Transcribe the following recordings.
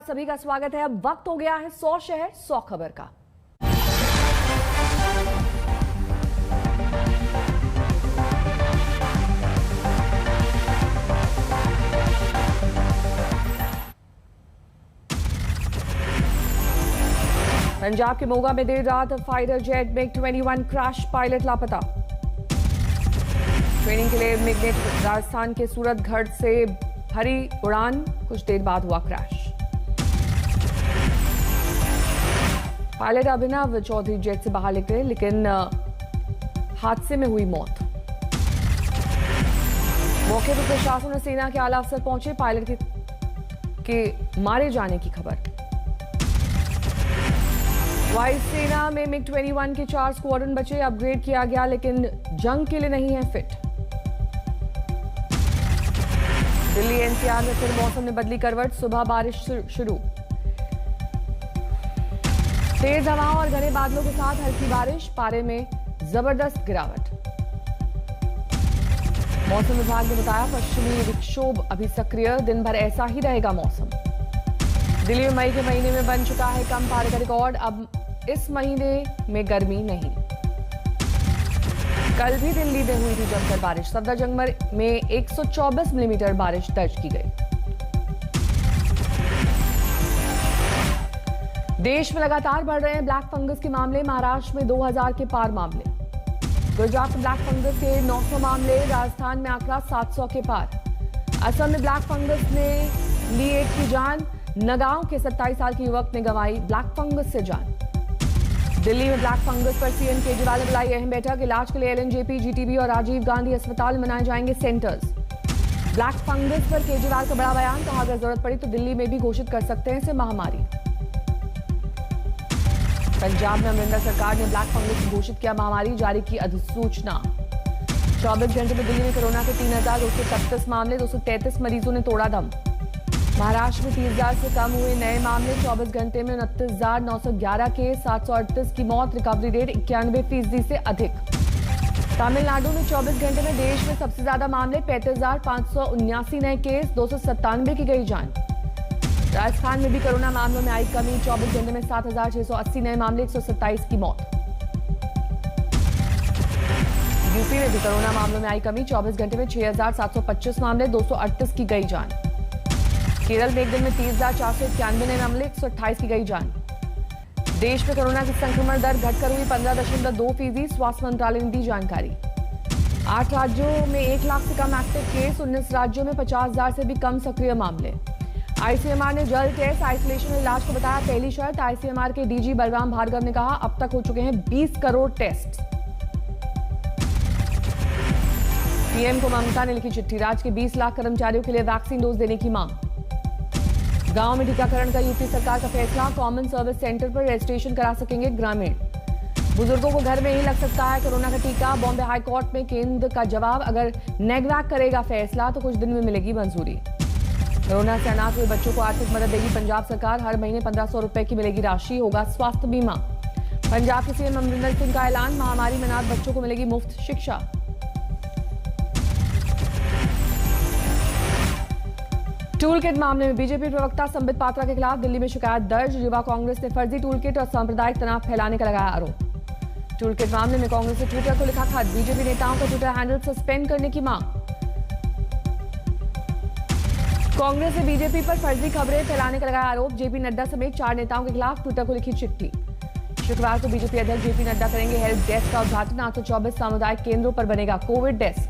सभी का स्वागत है। अब वक्त हो गया है 100 शहर 100 खबर का। पंजाब के मोगा में देर रात fighter jet MiG 21 crash, pilot लापता। ट्रेनिंग के लिए मिग ने राजस्थान के सूरतगढ़ से भरी उड़ान, कुछ देर बाद हुआ क्रैश। पायलट अभिनव चौधरी जेट से बाहर निकले लेकिन हादसे में हुई मौत। मौके पर प्रशासन और सेना के आला अफसर पहुंचे। पायलट के मारे जाने की खबर। वायुसेना में मिग 21 के 4 स्क्वाड्रन बचे, अपग्रेड किया गया लेकिन जंग के लिए नहीं है फिट। दिल्ली एनसीआर में फिर मौसम ने बदली करवट, सुबह बारिश शुरू। तेज हवाओं और घने बादलों के साथ हल्की बारिश, पारे में जबरदस्त गिरावट। मौसम विभाग ने बताया पश्चिमी विक्षोभ अभी सक्रिय, दिन भर ऐसा ही रहेगा मौसम। दिल्ली में मई के महीने में बन चुका है कम पारे का रिकॉर्ड, अब इस महीने में गर्मी नहीं। कल भी दिल्ली में हुई थी जमकर बारिश, सफदरजंग में 124 मिलीमीटर बारिश दर्ज की गई। देश में लगातार बढ़ रहे हैं ब्लैक फंगस के मामले, महाराष्ट्र में 2000 के पार मामले। गुजरात में ब्लैक फंगस के 900 मामले, राजस्थान में आंकड़ा 700 के पार। असम में ब्लैक फंगस ने ली एक की जान, नगांव के 27 साल के युवक ने गंवाई ब्लैक फंगस से जान। दिल्ली में ब्लैक फंगस पर सीएम केजरीवाल ने बुलाई अहम बैठक, इलाज के लिए एलएनजेपी, जीटीबी और राजीव गांधी अस्पताल में बनाए जाएंगे सेंटर्स। ब्लैक फंगस पर केजरीवाल का बड़ा बयान, कहा अगर जरूरत पड़ी तो दिल्ली में भी घोषित कर सकते हैं इसे महामारी। पंजाब में अमरिंदर सरकार ने ब्लैक फंगस घोषित किया महामारी, जारी की अधिसूचना। 24 घंटे में दिल्ली में कोरोना के 3233 मामले, 233 मरीजों ने तोड़ा दम। महाराष्ट्र में 30,000 से कम हुए नए मामले, 24 घंटे में 29,911 केस, 738 की मौत, रिकवरी रेट 91% से अधिक। तमिलनाडु में 24 घंटे में देश में सबसे ज्यादा मामले, 35,579 नए केस, 297 की गई जान। राजस्थान में भी कोरोना मामलों में आई कमी, 24 घंटे में 7,680 नए मामले, 127 की मौत। यूपी में भी कोरोना मामलों में आई कमी, 24 घंटे में 6,725 मामले, 238 की गई जान। केरल में एक दिन में 30,491 नए मामले, 128 की गई जान। देश में कोरोना की संक्रमण दर घटकर हुई 15.2%, स्वास्थ्य मंत्रालय ने दी जानकारी। 8 राज्यों में 1 लाख से कम एक्टिव केस, 19 राज्यों में 50,000 से भी कम सक्रिय मामले। आईसीएमआर ने जल्द टेस्ट, आइसोलेशन और इलाज को बताया पहली शर्त। आईसीएमआर के डीजी बलराम भार्गव ने कहा अब तक हो चुके हैं 20 करोड़ टेस्ट। पीएम को ममता ने लिखी चिट्ठी, राज्य के 20 लाख कर्मचारियों के लिए वैक्सीन डोज देने की मांग। गांव में टीकाकरण का यूपी सरकार का फैसला, कॉमन सर्विस सेंटर पर रजिस्ट्रेशन करा सकेंगे ग्रामीण। बुजुर्गों को घर में ही लग सकता है कोरोना का टीका, बॉम्बे हाईकोर्ट में केंद्र का जवाब, अगर नेगवैक करेगा फैसला तो कुछ दिन में मिलेगी मंजूरी। कोरोना से अनाथ हुए बच्चों को आर्थिक मदद देगी पंजाब सरकार, हर महीने 1500 रुपए की मिलेगी राशि, होगा स्वास्थ्य बीमा। पंजाब के सीएम अमरिंदर सिंह का ऐलान, महामारी में अनाथ बच्चों को मिलेगी मुफ्त शिक्षा। टूलकिट मामले में बीजेपी प्रवक्ता संबित पात्रा के खिलाफ दिल्ली में शिकायत दर्ज, युवा कांग्रेस ने फर्जी टूलकिट और सांप्रदायिक तनाव फैलाने का लगाया आरोप। टूलकिट मामले में कांग्रेस ने ट्विटर को लिखा खत, बीजेपी नेताओं का ट्विटर हैंडल सस्पेंड करने की मांग। कांग्रेस ने बीजेपी पर फर्जी खबरें फैलाने का लगाया आरोप, जेपी नड्डा समेत 4 नेताओं के खिलाफ ट्विटर को लिखी चिट्ठी। शुक्रवार को बीजेपी अध्यक्ष जेपी नड्डा करेंगे हेल्प डेस्क का उद्घाटन, 824 सामुदायिक केंद्रों पर बनेगा कोविड डेस्क।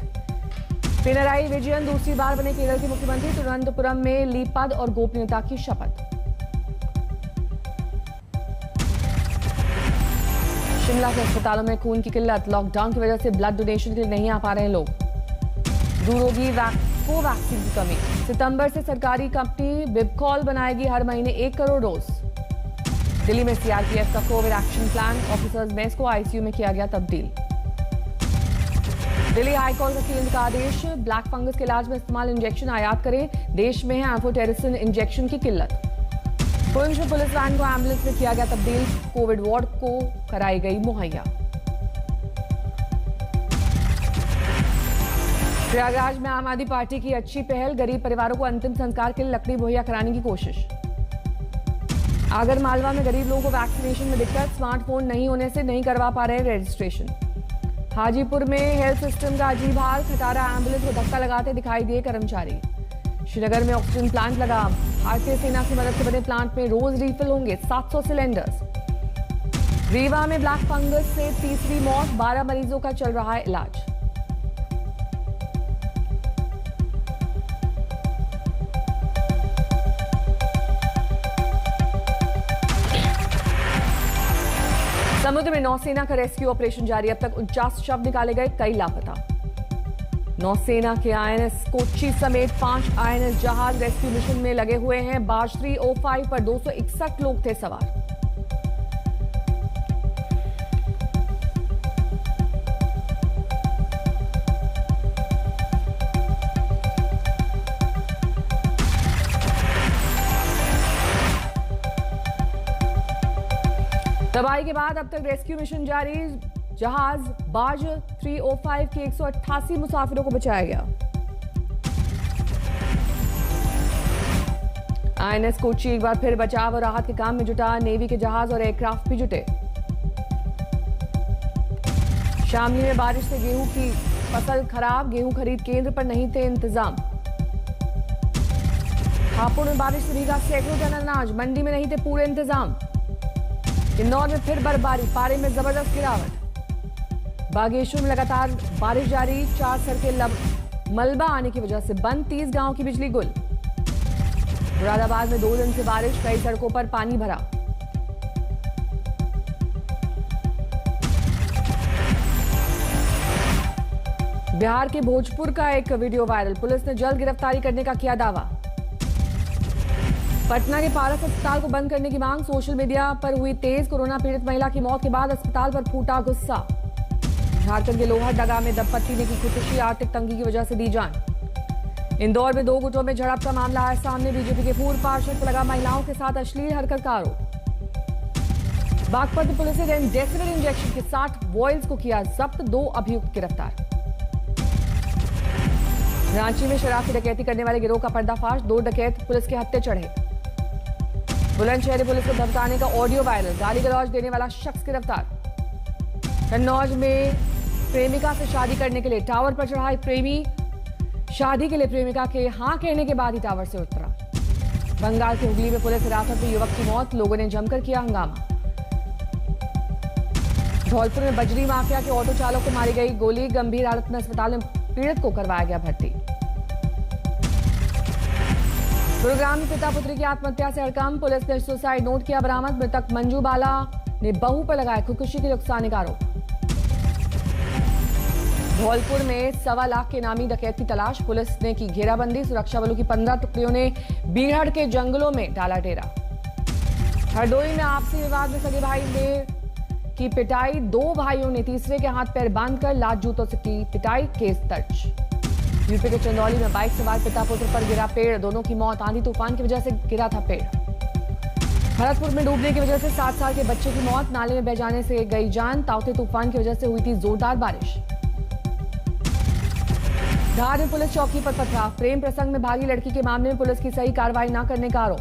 पिनराई विजयन दूसरी बार बने केरल के मुख्यमंत्री, तिरुवनंतपुरम में ली पद और गोपनीयता की शपथ। शिमला के अस्पतालों में खून की किल्लत, लॉकडाउन की वजह से ब्लड डोनेशन के लिए नहीं आ पा रहे लोग। दूर होगी कोवैक्सीन की कमी, सितंबर से सरकारी कंपनी बिबकॉल बनाएगी हर महीने 1 करोड़ डोज। दिल्ली में सीआरपीएफ का Covid action plan, officers mess को आईसीयू में किया गया तब्दील। दिल्ली हाईकोर्ट का केंद्र का आदेश, ब्लैक फंगस के इलाज में इस्तेमाल इंजेक्शन आयात करें, देश में है एम्फोटेरिसिन इंजेक्शन की किल्लत। पुंछ में पुलिस वैन को एम्बुलेंस में किया गया तब्दील, कोविड वार्ड को कराई गई मुहैया। प्रयागराज में आम आदमी पार्टी की अच्छी पहल, गरीब परिवारों को अंतिम संस्कार के लिए लकड़ी मुहैया कराने की कोशिश। आगर मालवा में गरीब लोगों को वैक्सीनेशन में दिक्कत, स्मार्टफोन नहीं होने से नहीं करवा पा रहे रजिस्ट्रेशन। हाजीपुर में हेल्थ सिस्टम का अजीब हाल, खटारा एम्बुलेंस को धक्का लगाते दिखाई दिए कर्मचारी। श्रीनगर में ऑक्सीजन प्लांट लगा, भारतीय सेना की मदद से बने प्लांट में रोज रिफिल होंगे 700 सिलेंडर्स। रीवा में ब्लैक फंगस से तीसरी मौत, 12 मरीजों का चल रहा है इलाज। समुद्र में नौसेना का रेस्क्यू ऑपरेशन जारी, अब तक 49 शव निकाले गए, कई लापता। नौसेना के आईएनएस कोच्चि समेत 5 आईएनएस जहाज रेस्क्यू मिशन में लगे हुए हैं। बार्ज 305 पर 261 लोग थे सवार। तबाही के बाद अब तक रेस्क्यू मिशन जारी, जहाज बार्ज 305 के 188 मुसाफिरों को बचाया गया। आईएनएस कोच्चि एक बार फिर बचाव और राहत के काम में जुटा, नेवी के जहाज और एयरक्राफ्ट भी जुटे। शामली में बारिश से गेहूं की फसल खराब, गेहूं खरीद केंद्र पर नहीं थे इंतजाम। हापुड़ में बारिश से भीगा सैकड़ों टन अनाज, मंडी में नहीं थे पूरे इंतजाम। इंदौर में फिर बर्फबारी, पारे में जबरदस्त गिरावट। बागेश्वर में लगातार बारिश जारी, 4 सड़कें मलबा आने की वजह से बंद, 30 गांव की बिजली गुल। मुरादाबाद में 2 दिन से बारिश, कई सड़कों पर पानी भरा। बिहार के भोजपुर का एक वीडियो वायरल, पुलिस ने जल्द गिरफ्तारी करने का किया दावा। पटना के पारस अस्पताल को बंद करने की मांग, सोशल मीडिया पर हुई तेज, कोरोना पीड़ित महिला की मौत के बाद अस्पताल पर फूटा गुस्सा। झारखंड के लोहरदगा में दंपत्ति ने की खुदकुशी, आर्थिक तंगी की वजह से दी जान। इंदौर में 2 गुटों में झड़प का मामला आया सामने, बीजेपी के पूर्व पार्षद पर लगा महिलाओं के साथ अश्लील हरकत का आरोप। बागपत पुलिस ने रेमडेसिविर इंजेक्शन के 60 वॉयल्स को किया जब्त, 2 अभियुक्त गिरफ्तार। रांची में शराब की डकैती करने वाले गिरोह का पर्दाफाश, 2 डकैत पुलिस के हत्थे चढ़े। बुलंदशहर पुलिस को धमकाने का ऑडियो वायरल, गाली गलौज देने वाला शख्स गिरफ्तार। कन्नौज में प्रेमिका से शादी करने के लिए टावर पर चढ़ा एक प्रेमी, शादी के लिए प्रेमिका के हां कहने के बाद ही टावर से उतरा। बंगाल के हुगली में पुलिस हिरासत में युवक की मौत, लोगों ने जमकर किया हंगामा। धौलपुर में बजरी माफिया के ऑटो चालक को मारी गई गोली, गंभीर हालत में अस्पताल में पीड़ित को करवाया गया भर्ती। गुरुग्राम में पिता पुत्री की आत्महत्या से हड़कंप, पुलिस ने सुसाइड नोट किया बरामद, मृतक मंजू बाला ने बहू पर लगाया खुदकुशी के नुकसान का आरोप। धौलपुर में 1.25 लाख के नामी डकैत की तलाश, पुलिस ने की घेराबंदी, सुरक्षा बलों की 15 टुकड़ियों ने बीहड़ के जंगलों में डाला डेरा। हरदोई में आपसी विवाद में सगे भाई ने की पिटाई, 2 भाइयों ने तीसरे के हाथ पैर बांधकर लात जूतों से की पिटाई, केस दर्ज। यूपी के चंदौली में बाइक सवार पिता पुत्र पर गिरा पेड़, दोनों की मौत, आंधी तूफान की वजह से गिरा था पेड़। भरतपुर में डूबने की वजह से 7 साल के बच्चे की मौत, नाले में बह जाने से गई जान, ताउते तूफान की वजह से हुई थी जोरदार बारिश। धार में पुलिस चौकी पर पथराव, प्रेम प्रसंग में भागी लड़की के मामले में पुलिस की सही कार्रवाई न करने का आरोप।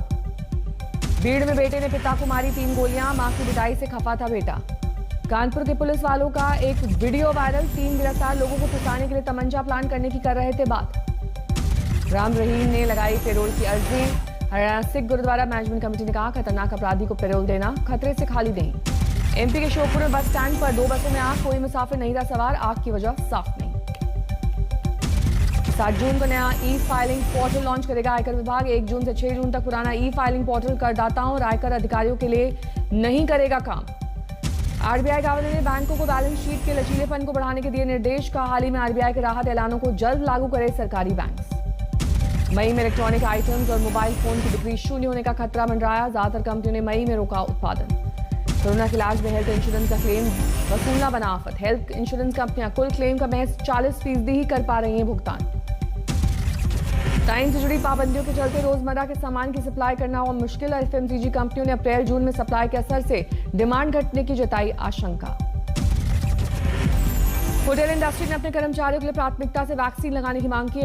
भीड़ में बेटे ने पिता को मारी 3 गोलियां, मां की पिटाई से खफा था बेटा। कानपुर के पुलिस वालों का एक वीडियो वायरल, 3 गिरफ्तार लोगों को फंसाने के लिए तमंचा प्लान करने की कर रहे थे बात। राम रहीम ने लगाई पेरोल की अर्जी, हरियाणा सिख गुरुद्वारा मैनेजमेंट कमेटी ने कहा खतरनाक अपराधी को पेरोल देना खतरे से खाली नहीं। एमपी के श्योपुर में बस स्टैंड पर 2 बसों में आग, कोई मुसाफिर नहीं रहा सवार, आग की वजह साफ नहीं। 7 जून को नया ई फाइलिंग पोर्टल लॉन्च करेगा आयकर विभाग, 1 जून से 6 जून तक पुराना ई फाइलिंग पोर्टल करदाताओं और आयकर अधिकारियों के लिए नहीं करेगा काम। आरबीआई गवर्नर ने बैंकों को बैलेंस शीट के लचीलेपन को बढ़ाने के दिए निर्देश, का हाल ही में आरबीआई के राहत ऐलानों को जल्द लागू करे सरकारी बैंक। मई में इलेक्ट्रॉनिक आइटम्स और मोबाइल फोन की बिक्री शून्य होने का खतरा मंडराया, ज्यादातर कंपनियों ने मई में रोका उत्पादन। कोरोना के इलाज में हेल्थ इंश्योरेंस का क्लेम वसूलना बना आफत, हेल्थ इंश्योरेंस कंपनियां कुल क्लेम का महज 40% ही कर पा रही हैं भुगतान। टाइम से जुड़ी पाबंदियों के चलते रोजमर्रा के सामान की सप्लाई करना और मुश्किल, एफएमसीजी कंपनियों ने अप्रैल जून में सप्लाई के असर से डिमांड घटने की जताई आशंका। होटल इंडस्ट्री ने अपने कर्मचारियों के लिए प्राथमिकता से वैक्सीन लगाने की मांग की।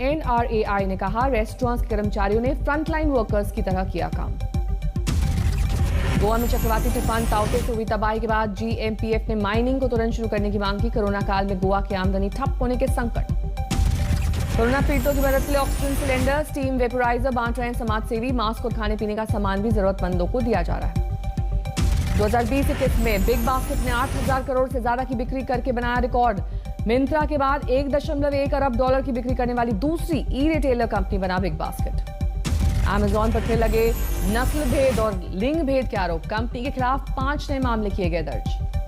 एनआरएआई ने कहा रेस्टोरेंट्स के कर्मचारियों ने फ्रंटलाइन वर्कर्स की तरह किया काम। गोवा में चक्रवाती तूफान ताउते से हुई तबाही के बाद जीएमपीएफ ने माइनिंग को तुरंत शुरू करने की मांग की। कोरोना काल में गोवा की आमदनी ठप होने के संकट। कोरोना पीड़ितों की मदद के लिए ऑक्सीजन सिलेंडर, स्टीम वेपोराइजर बांट रहे हैं समाजसेवी। मास्क और खाने पीने का सामान भी जरूरतमंदों को दिया जा रहा है। 2020-21 में बिग बास्केट ने 8,000 करोड़ से ज्यादा की बिक्री करके बनाया रिकॉर्ड। मिंत्रा के बाद 1.1 अरब डॉलर की बिक्री करने वाली दूसरी ई रिटेलर कंपनी बना बिग बास्केट। अमेजॉन पर फिर लगे नस्ल भेद और लिंग भेद के आरोप। कंपनी के खिलाफ 5 नए मामले किए गए दर्ज।